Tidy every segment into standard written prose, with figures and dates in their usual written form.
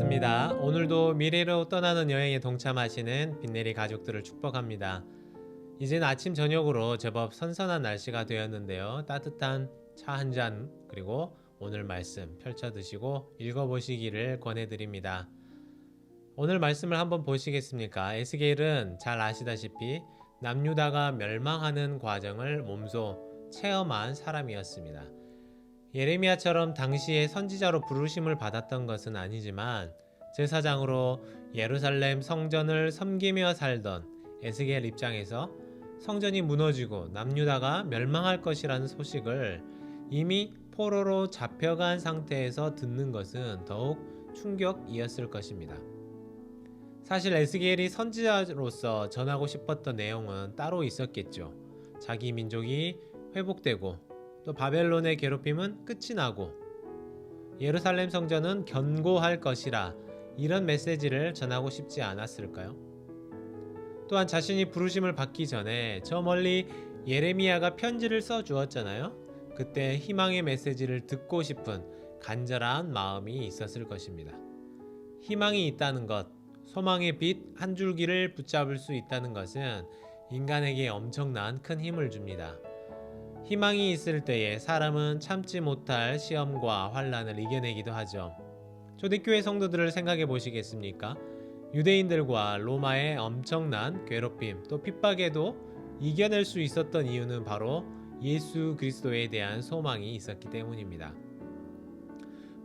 반갑습니다. 오늘도 미래로 떠나는 여행에 동참하시는 빈내리 가족들을 축복합니다. 이제는 아침 저녁으로 제법 선선한 날씨가 되었는데요. 따뜻한 차 한 잔 그리고 오늘 말씀 펼쳐 드시고 읽어보시기를 권해드립니다. 오늘 말씀을 한번 보시겠습니까? 에스겔은 잘 아시다시피 남유다가 멸망하는 과정을 몸소 체험한 사람이었습니다. 예레미야처럼 당시에 선지자로 부르심을 받았던 것은 아니지만 제사장으로 예루살렘 성전을 섬기며 살던 에스겔 입장에서 성전이 무너지고 남유다가 멸망할 것이라는 소식을 이미 포로로 잡혀간 상태에서 듣는 것은 더욱 충격이었을 것입니다. 사실 에스겔이 선지자로서 전하고 싶었던 내용은 따로 있었겠죠. 자기 민족이 회복되고 또 바벨론의 괴롭힘은 끝이 나고 예루살렘 성전은 견고할 것이라 이런 메시지를 전하고 싶지 않았을까요? 또한 자신이 부르심을 받기 전에 저 멀리 예레미야가 편지를 써 주었잖아요. 그때 희망의 메시지를 듣고 싶은 간절한 마음이 있었을 것입니다. 희망이 있다는 것, 소망의 빛 한 줄기를 붙잡을 수 있다는 것은 인간에게 엄청난 큰 힘을 줍니다. 희망이 있을 때에 사람은 참지 못할 시험과 환난을 이겨내기도 하죠. 초대교회 성도들을 생각해 보시겠습니까? 유대인들과 로마의 엄청난 괴롭힘 또 핍박에도 이겨낼 수 있었던 이유는 바로 예수 그리스도에 대한 소망이 있었기 때문입니다.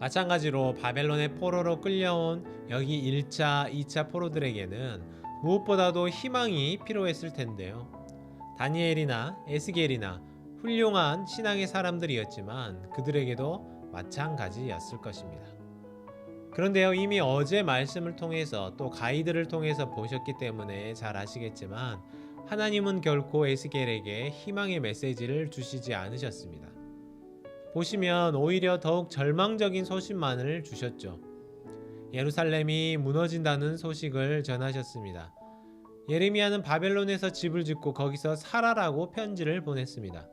마찬가지로 바벨론의 포로로 끌려온 여기 1차, 2차 포로들에게는 무엇보다도 희망이 필요했을 텐데요. 다니엘이나 에스겔이나 훌륭한 신앙의 사람들이었지만 그들에게도 마찬가지였을 것입니다. 그런데요, 이미 어제 말씀을 통해서 또 가이드를 통해서 보셨기 때문에 잘 아시겠지만 하나님은 결코 에스겔에게 희망의 메시지를 주시지 않으셨습니다. 보시면 오히려 더욱 절망적인 소식만을 주셨죠. 예루살렘이 무너진다는 소식을 전하셨습니다. 예레미야는 바벨론에서 집을 짓고 거기서 살아라고 편지를 보냈습니다.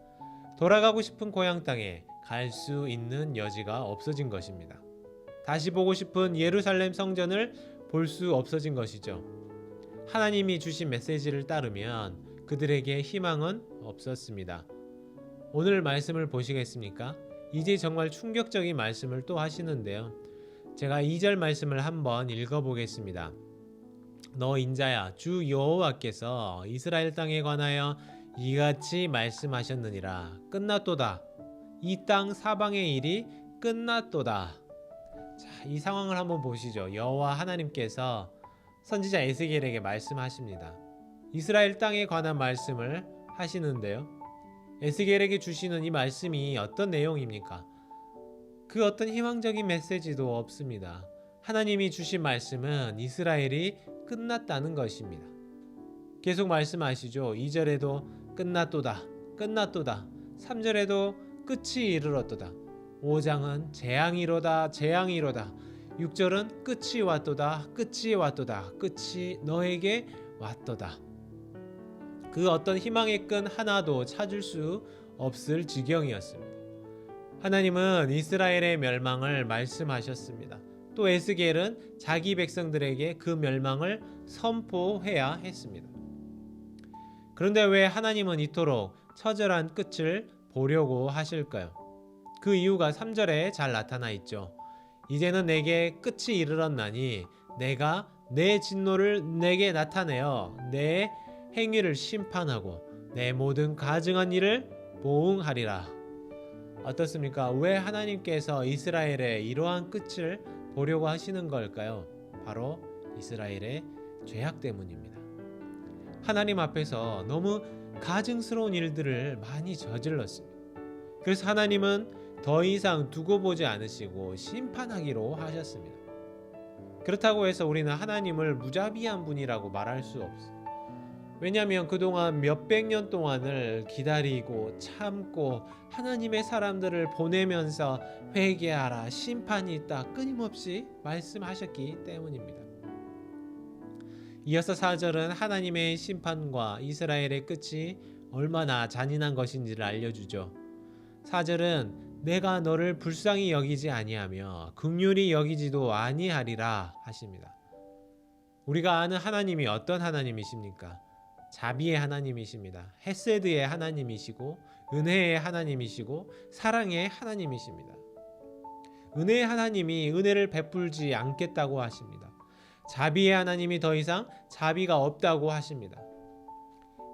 돌아가고 싶은 고향 땅에 갈 수 있는 여지가 없어진 것입니다. 다시 보고 싶은 예루살렘 성전을 볼 수 없어진 것이죠. 하나님이 주신 메시지를 따르면 그들에게 희망은 없었습니다. 오늘 말씀을 보시겠습니까? 이제 정말 충격적인 말씀을 또 하시는데요. 제가 2절 말씀을 한번 읽어보겠습니다. 너 인자야, 주 여호와께서 이스라엘 땅에 관하여 이같이 말씀하셨느니라. 끝났도다. 이 땅 사방의 일이 끝났도다. 자, 이 상황을 한번 보시죠. 여호와 하나님께서 선지자 에스겔에게 말씀하십니다. 이스라엘 땅에 관한 말씀을 하시는데요. 에스겔에게 주시는 이 말씀이 어떤 내용입니까? 그 어떤 희망적인 메시지도 없습니다. 하나님이 주신 말씀은 이스라엘이 끝났다는 것입니다. 계속 말씀하시죠. 2절에도 끝났도다. 끝났도다. 3절에도 끝이 이르렀도다. 5장은 재앙이로다. 재앙이로다. 6절은 끝이 왔도다. 끝이 왔도다. 끝이 너에게 왔도다. 그 어떤 희망의 끈 하나도 찾을 수 없을 지경이었습니다. 하나님은 이스라엘의 멸망을 말씀하셨습니다. 또 에스겔은 자기 백성들에게 그 멸망을 선포해야 했습니다. 그런데 왜 하나님은 이토록 처절한 끝을 보려고 하실까요? 그 이유가 3절에 잘 나타나 있죠. 이제는 내게 끝이 이르렀나니 내가 내 진노를 내게 나타내어 내 행위를 심판하고 내 모든 가증한 일을 보응하리라. 어떻습니까? 왜 하나님께서 이스라엘의 이러한 끝을 보려고 하시는 걸까요? 바로 이스라엘의 죄악 때문입니다. 하나님 앞에서 너무 가증스러운 일들을 많이 저질렀습니다. 그래서 하나님은 더 이상 두고 보지 않으시고 심판하기로 하셨습니다. 그렇다고 해서 우리는 하나님을 무자비한 분이라고 말할 수 없습니다. 왜냐하면 그동안 몇백 년 동안을 기다리고 참고 하나님의 사람들을 보내면서 회개하라, 심판이 있다 끊임없이 말씀하셨기 때문입니다. 이어서 4절은 하나님의 심판과 이스라엘의 끝이 얼마나 잔인한 것인지를 알려주죠. 4절은 내가 너를 불쌍히 여기지 아니하며 긍휼히 여기지도 아니하리라 하십니다. 우리가 아는 하나님이 어떤 하나님이십니까? 자비의 하나님이십니다. 헤세드의 하나님이시고 은혜의 하나님이시고 사랑의 하나님이십니다. 은혜의 하나님이 은혜를 베풀지 않겠다고 하십니다. 자비의 하나님이 더 이상 자비가 없다고 하십니다.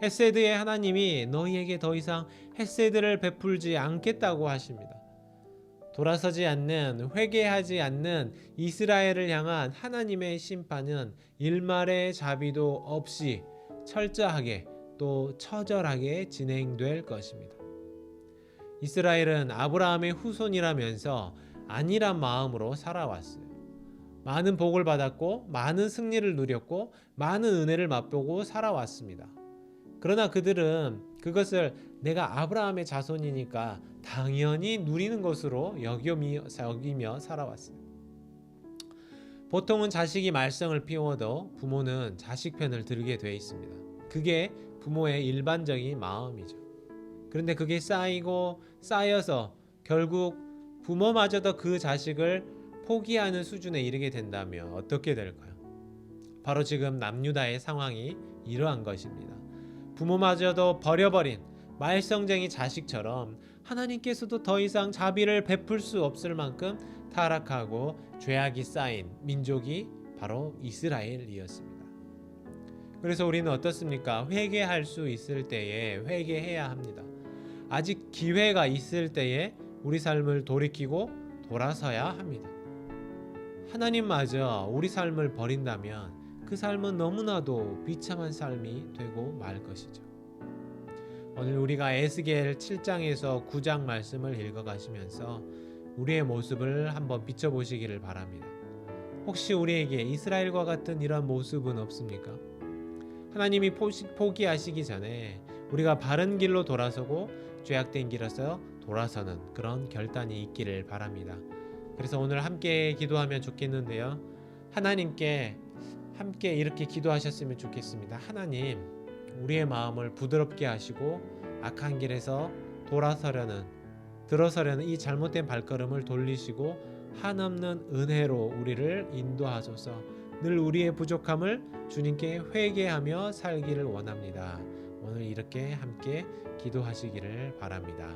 헤세드의 하나님이 너희에게 더 이상 헤세드를 베풀지 않겠다고 하십니다. 돌아서지 않는, 회개하지 않는 이스라엘을 향한 하나님의 심판은 일말의 자비도 없이 철저하게 또 처절하게 진행될 것입니다. 이스라엘은 아브라함의 후손이라면서 안일한 마음으로 살아왔어요. 많은 복을 받았고 많은 승리를 누렸고 많은 은혜를 맛보고 살아왔습니다. 그러나 그들은 그것을 내가 아브라함의 자손이니까 당연히 누리는 것으로 여기며 살아왔어요. 보통은 자식이 말썽을 피워도 부모는 자식 편을 들게 돼 있습니다. 그게 부모의 일반적인 마음이죠. 그런데 그게 쌓여서 결국 부모마저도 그 자식을 포기하는 수준에 이르게 된다면 어떻게 될까요? 바로 지금 남유다의 상황이 이러한 것입니다. 부모마저도 버려버린 말썽쟁이 자식처럼 하나님께서도 더 이상 자비를 베풀 수 없을 만큼 타락하고 죄악이 쌓인 민족이 바로 이스라엘이었습니다. 그래서 우리는 어떻습니까? 회개할 수 있을 때에 회개해야 합니다. 아직 기회가 있을 때에 우리 삶을 돌이키고 돌아서야 합니다. 하나님마저 우리 삶을 버린다면 그 삶은 너무나도 비참한 삶이 되고 말 것이죠. 오늘 우리가 에스겔 7장에서 9장 말씀을 읽어가시면서 우리의 모습을 한번 비춰보시기를 바랍니다. 혹시 우리에게 이스라엘과 같은 이런 모습은 없습니까? 하나님이 포기하시기 전에 우리가 바른 길로 돌아서고 죄악된 길에서 돌아서는 그런 결단이 있기를 바랍니다. 그래서 오늘 함께 기도하면 좋겠는데요. 하나님께 함께 이렇게 기도하셨으면 좋겠습니다. 하나님, 우리의 마음을 부드럽게 하시고 악한 길에서 들어서려는 이 잘못된 발걸음을 돌리시고 한없는 은혜로 우리를 인도하소서. 늘 우리의 부족함을 주님께 회개하며 살기를 원합니다. 오늘 이렇게 함께 기도하시기를 바랍니다.